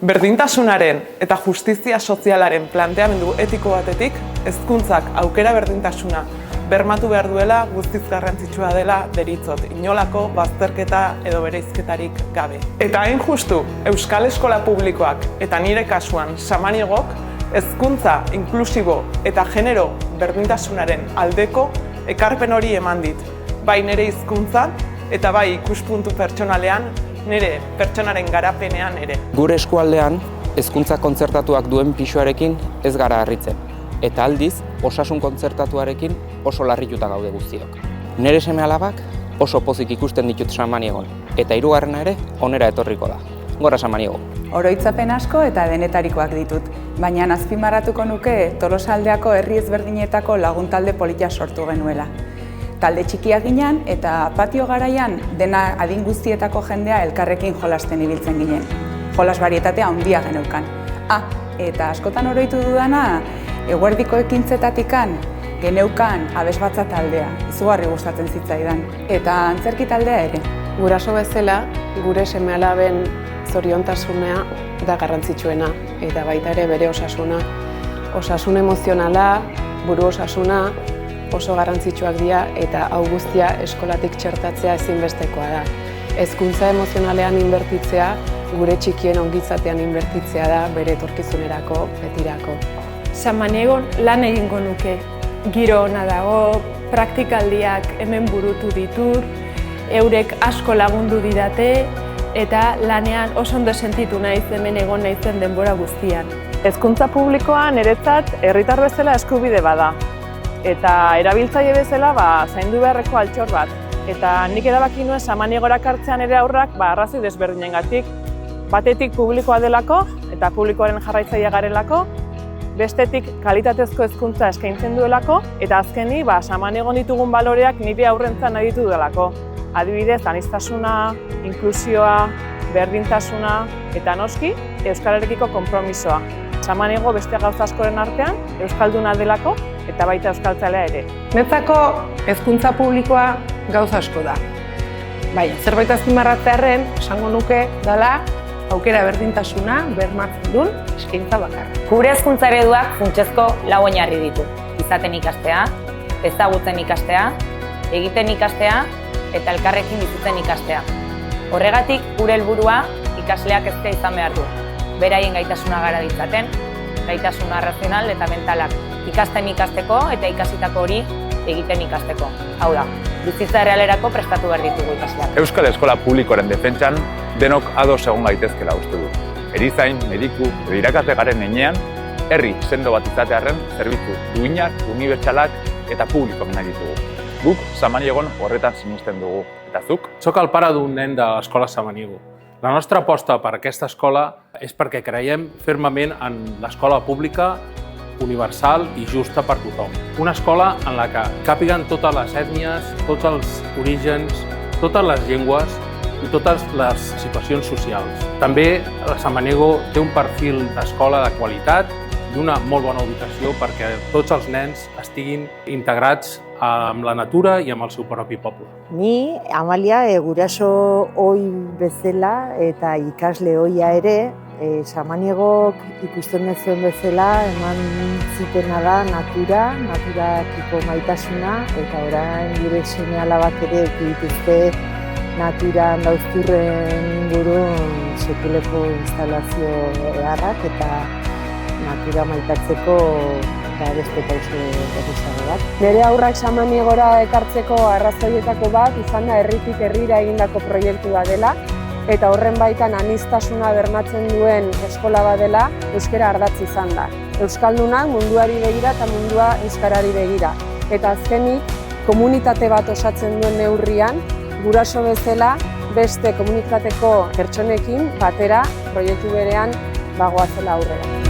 Berdintasunaren eta justizia sozialaren planteamendu etiko batetik, hezkuntzak aukera berdintasuna bermatu behar duela guztiz garrantzitsua dela deritzot, inolako bazterketa edo bereizketarik gabe. Eta hain justu, Euskal Eskola Publikoak eta nire kasuan Samaniegok hezkuntza inklusibo eta genero berdintasunaren aldeko ekarpen hori eman dit, bai nire hizkuntzan eta bai ikuspuntu pertsonalean, nire pertsonaren garapenean ere. Gure eskualdean, hezkuntza kontzertatuak duen pisuarekin ez gara harritzen. Eta aldiz, osasun kontzertatuarekin oso larrituta gaude guztiok. Nire seme-alabak oso pozik ikusten ditut Samaniegon. Eta hirugarrena ere, onera etorriko da. Gora Samaniego! Oroitzapen asko eta denetarikoak ditut, baina azpimarratuko nuke Tolosaldeako herri ezberdinetako laguntalde polita sortu genuela. Talde txikiak ginen eta patio garaian dena adin guztietako jendea elkarrekin jolasten ibiltzen ginen. Jolas barietatea handia geneukan. Eta askotan oroitu dudana, eguerdiko ekintzetatik geneukan abesbatza taldea, izugarri gustatzen zitzaidan. Eta antzerki taldea ere. Guraso bezala, gure seme-alaben zoriontasuna da garrantzitsuena, eta baita ere bere osasuna. Osasun emozionala, buru osasuna, oso garrantzitsuak dira eta hau guztia eskolatik txertatzea ezinbestekoa da. Hezkuntza emozionalean inbertitzea, gure txikien ongizatean inbertitzea da bere etorkizunerako, betirako. Samaniegon lan egingo nuke. Giro ona dago, praktikaldiak hemen burutu ditut, eurek asko lagundu didate eta lanean oso ondo sentitu naiz hemen egon naizen denbora guztian. Hezkuntza publikoa niretzat herritar bezala eskubide bada. Eta erabiltzaile bezala zaindu beharreko altxor bat. Eta nik erabaki nuen Samaniegora hartzean ere aurrak arrazoi desberdinengatik. Batetik publikoa delako eta publikoaren jarraitzaile garelako, bestetik kalitatezko hezkuntza eskaintzen duelako, eta azkeni Samaniegon ditugun baloreak nire aurrentzan nahi ditu delako. Adibidez, aniztasuna, inklusioa, berdintasuna eta noski, euskararekiko konpromisoa. Samaniego beste gauza askoren artean, euskalduna delako eta baita euskaltzalea ere. Netzako hezkuntza publikoa gauza asko da. Baina, zerbait azpimarratzearren, esango nuke dela aukera berdintasuna bermatzen duen eskaintza bakarra. Gure hezkuntza ereduak funtsezko lau oinarri ditu. Izaten ikastea, ezagutzen ikastea, egiten ikastea eta elkarrekin bizitzen ikastea. Horregatik, gure helburua ikasleak heztea izan behar du. Beraien gaitasuna gara ditzaten, gaitasuna razional eta mentalak. Ikasten ikasteko eta ikasitako hori egiten ikasteko. Hau da, bizitza errealerako prestatu behar ditugu ikasleak. Euskal Eskola Publikoaren defentsan denok ados egon gaitezkela uste du. Erizain, mediku edo irakasle garen heinean, herri sendo bat izatearren zerbitzu duinak, unibertsalak eta publikoak nahi ditugu. Guk Samaniegon horretan sinesten dugu. Eta zuk? Soc el pare d'un nen de l'escola Samaniego. La nostra aposta per aquesta escola és perquè creiem fermament en l'escola pública, universal i justa per tothom. Una escola en la que càpiguen totes les ètnies, tots els orígens, totes les llengües i totes les situacions socials. També la Samaniego té un perfil d'escola de qualitat i una molt bona ubicació perquè tots els nens estiguin integrats amb la natura i amb el seu propi poble. Ni, Amalia, guraso ohi bezala eta ikasle ohia ere, Samaniegok ikusten dezuen bezala eman zitena da naturakiko maitasuna, eta orain gure seme-alabak ere dituzte naturan dauzturren ingurun sekuleko instalazio eharrak eta natura maitatzeko beste pauso berrizago bat. Nire haurrak Samaniegora ekartzeko arrazoietako bat izan da herritik herrira egindako proiektua dela, eta horren baitan aniztasuna bermatzen duen eskola badela, euskara ardatz izan da. Euskaldunak munduari begira eta mundua euskarari begira. Eta azkenik, komunitate bat osatzen duen neurrian, guraso bezala beste komunitateko pertsonekin batera proiektu berean bagoazela aurrera.